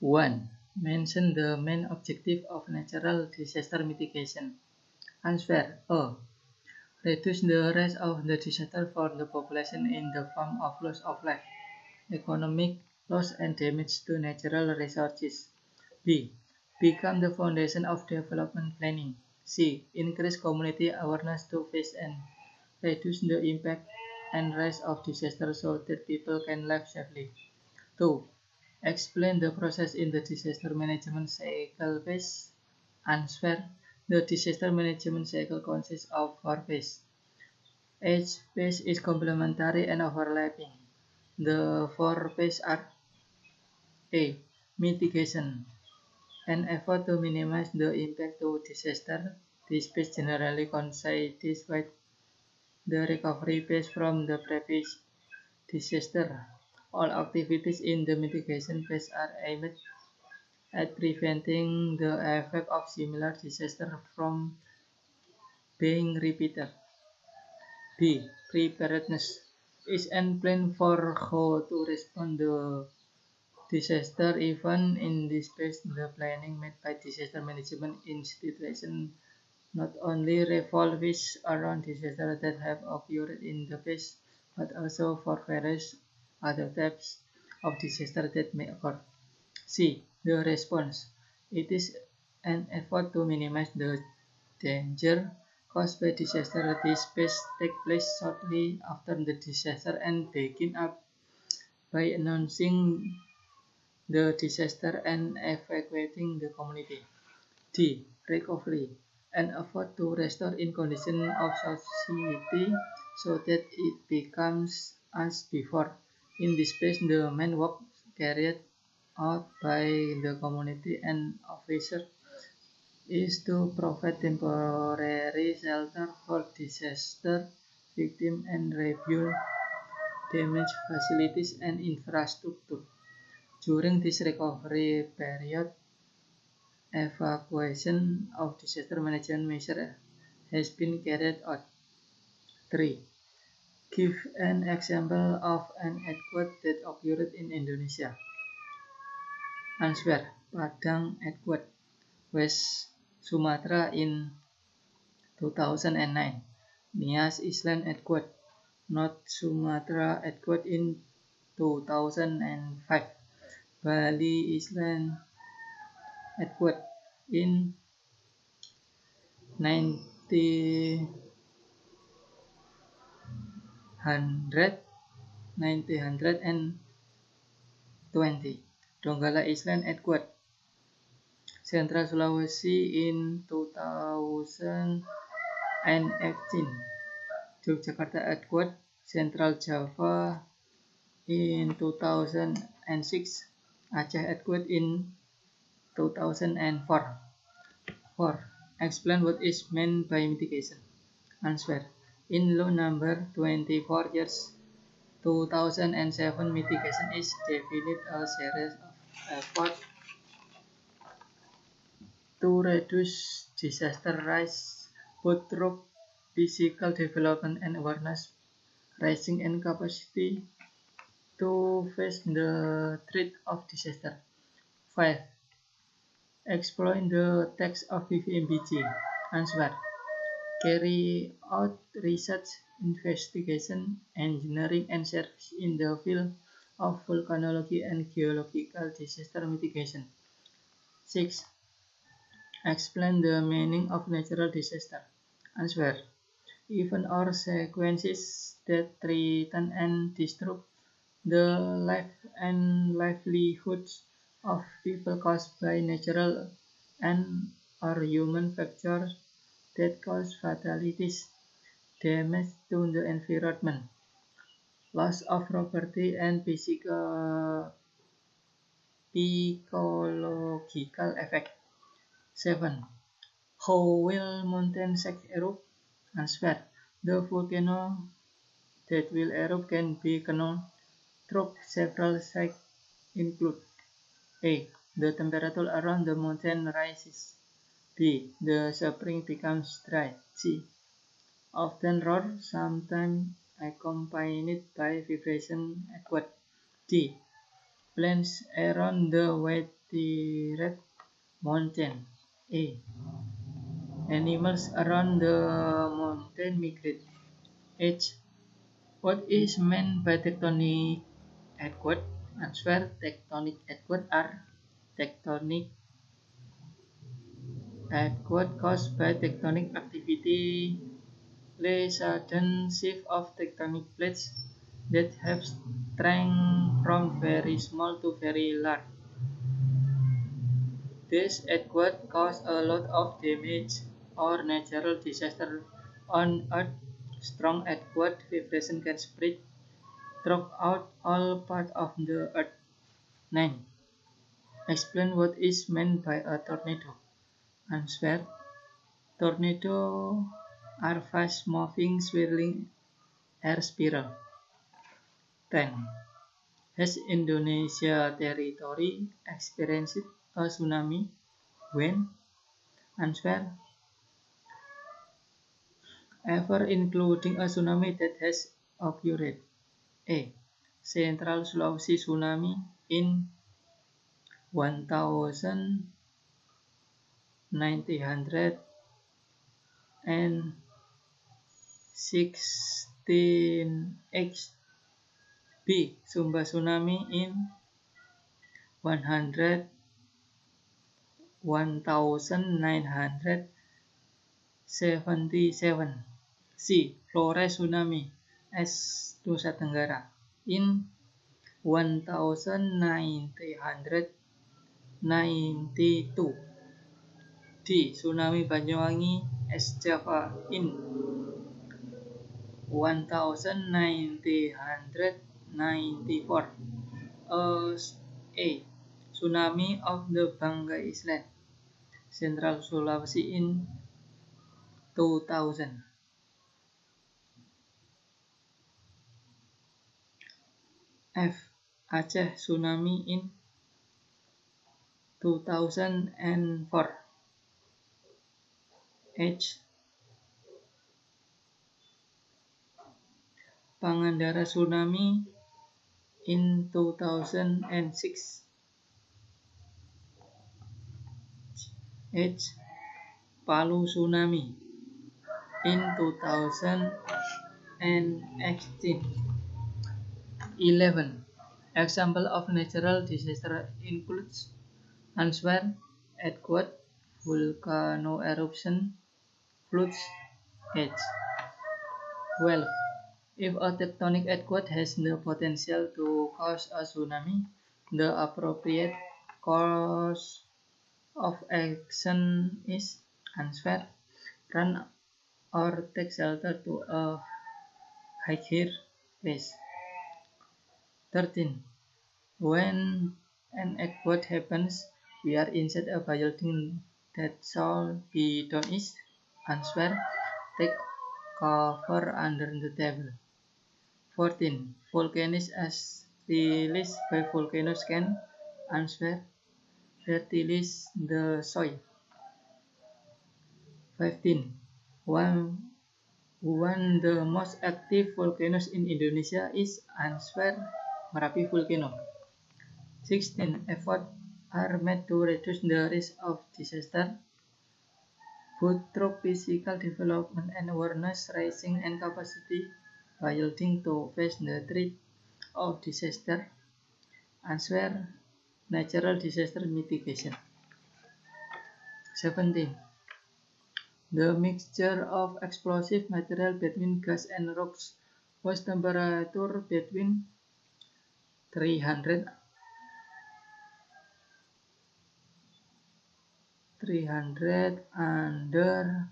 1. Mention the main objective of natural disaster mitigation. Answer A. Reduce the risk of the disaster for the population in the form of loss of life, economic loss, and damage to natural resources. B. Become the foundation of development planning. C. Increase community awareness to face and reduce the impact and risk of disaster so that people can live safely. 2. Explain the process in the disaster management cycle phase. Answer. The disaster management cycle consists of 4 phases. Each phase is complementary and overlapping. The 4 phases are: A. Mitigation. An effort to minimize the impact to disaster. This phase generally coincides with the recovery phase from the previous disaster. All activities in the mitigation phase are aimed at preventing the effect of similar disasters from being repeated. B. Preparedness is an plan for how to respond to disaster event. In this phase, the planning made by disaster management institutions not only revolves around disasters that have occurred in the past, but also for various other types of disaster that may occur. C. The response. It is an effort to minimize the danger caused by disaster. This phase takes place shortly after the disaster and begin up by announcing the disaster and evacuating the community. D. Recovery. An effort to restore in condition of society so that it becomes as before. In this phase, the main work carried out by the community and officers is to provide temporary shelter for disaster victims and rebuild damaged facilities and infrastructure. During this recovery period, evacuation of disaster management measures has been carried out. 3. Give an example of an earthquake that occurred in Indonesia. Answer. Padang earthquake, West Sumatra in 2009. Nias Island earthquake, North Sumatra earthquake in 2005. Bali Island earthquake in 1920. Donggala Island earthquake, Central Sulawesi in 2018. Yogyakarta earthquake, Central Java in 2006. Aceh earthquake in 2004. 4. Explain what is meant by mitigation. Answer. In law number 24 years 2007, mitigation is defined a series of efforts to reduce disaster risk, both through physical development and awareness raising and capacity to face the threat of disaster. 5. Explain the text of PVMBG. Answer. Carry out research, investigation, engineering, and service in the field of volcanology and geological disaster mitigation. 6. Explain the meaning of natural disaster. Answer. Events or sequences that threaten and disrupt the life and livelihoods of people caused by natural and or human factors that cause fatalities, damage to the environment, loss of property, and ecological effect. 7. How will mountain shake erupt? Answer. The volcano that will erupt can be known through several signs include: A. The temperature around the mountain rises. B. The spring becomes dry. C. Often roar, sometimes accompanied by vibration earthquake. D. Plains around the wet steep mountain. A. Animals around the mountain migrate. H. What is meant by tectonic earthquake? Answer: tectonic earthquakes are tectonic earthquakes caused by tectonic activity, a sudden shift of tectonic plates that have strength from very small to very large. This earthquake cause a lot of damage or natural disaster on Earth. Strong earthquake vibration can spread throughout all parts of the Earth. 9. Explain what is meant by a tornado. Answer: tornado are fast-moving, swirling air spiral. 10. Has Indonesia territory experienced a tsunami? When? Answer: ever, including a tsunami that has occurred. A. Central Sulawesi tsunami in 1916. B. Sumba tsunami in 1977. C. Flores tsunami S. Nusa Tenggara in 1992. D. Tsunami Banyuwangi S. Java in 1994. A. Tsunami of the Bangka Island, Central Sulawesi in 2000. F. Aceh tsunami in 2004. H. Pangandaran tsunami in 2006. H. Palu tsunami in 2018. 11. Example of natural disaster includes. Answer: earthquake, volcano eruption, floods. H. 12. If a tectonic earthquake has the potential to cause a tsunami, the appropriate course of action is. Answer: run or take shelter to a higher place. 13. When an earthquake happens, we are inside a building that shall be done is. Answer: take cover under the table. 14. Volcanoes as released by volcanoes can. Answer: fertilize the soil. 15. One the most active volcanoes in Indonesia is. Answer: Merapi volcano. 16. Efforts are made to reduce the risk of disaster, both through physical development and awareness raising and capacity building to face the threat of disaster. Answer: natural disaster mitigation. 17. The mixture of explosive material between gas and rocks was temperature between 300 under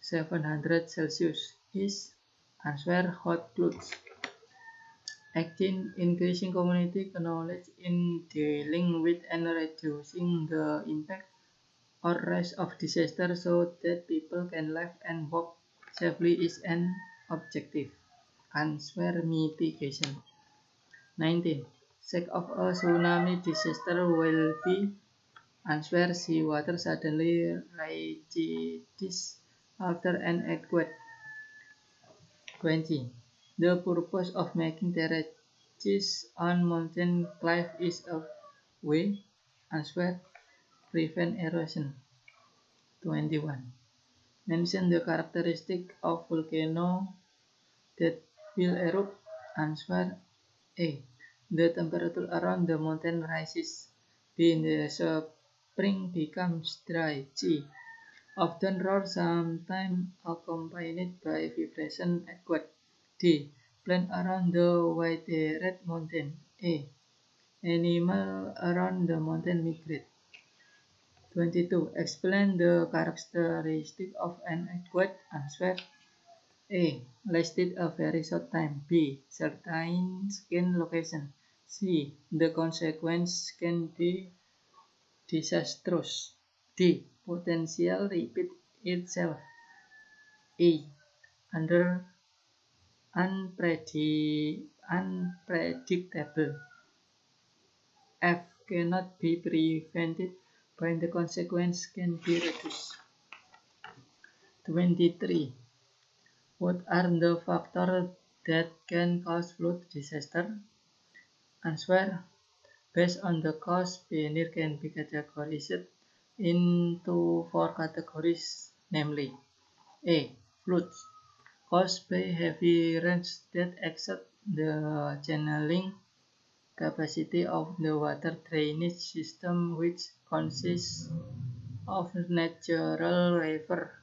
700 Celsius is. Answer: hot clouds. 18. Increasing community knowledge in dealing with and reducing the impact or risk of disaster so that people can live and work safely is an objective. Answer: mitigation. 19. Sake of a tsunami disaster will be. Answer: seawater suddenly rises after an earthquake. 20. The purpose of making terraces on mountain cliffs is W. Answer. Prevent erosion. 21. Mention the characteristic of volcano that will erupt. Answer. A. The temperature around the mountain rises. B. The spring becomes dry. C. Often roar, sometimes accompanied by vibration earthquake. D. Plant around the White Mountain. A. Animal around the mountain migrate. 22. Explain the characteristic of an earthquake. Answer. A. Lasted a very short time. B. Certain skin location. C. The consequence can be disastrous. D. Potential repeat itself. E. Under unpredictable. F. Cannot be prevented, but the consequence can be reduced. 23. What are the factors that can cause flood disaster? Answer. Based on the cause, behavior can be categorized into 4 categories, namely: A. Floods caused by heavy rains that exceed the channeling capacity of the water drainage system, which consists of natural river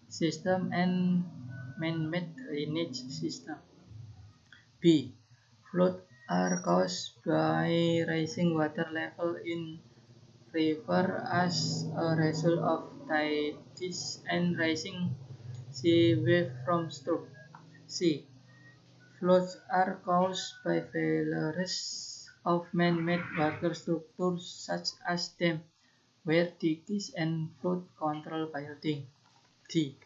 system and man-made drainage system. B. Floods are caused by rising water level in river as a result of tides and rising sea wave from storm. C. Floods are caused by failures of man-made water structures such as dams, where ditches and flood control building. D.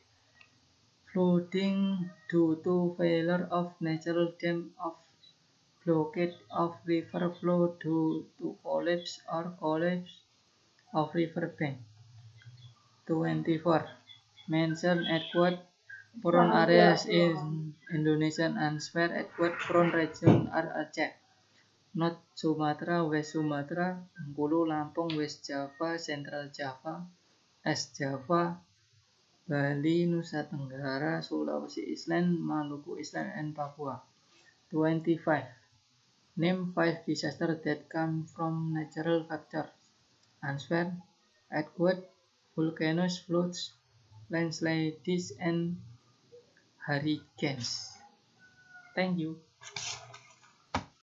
Flooding due to failure of natural dam, of blockade of river flow due to collapse or collapse of river bank. 24. Mention earthquake-prone areas in Indonesia. Answer. Earthquake-prone region are Aceh, North Sumatra, West Sumatra, Bengkulu, Lampung, West Java, Central Java, East Java, Bali, Nusa Tenggara, Sulawesi Island, Maluku Island, and Papua. 25. Name 5 disasters that come from natural factors. Answer. Earthquake, volcanoes, floods, landslides, and hurricanes. Thank you.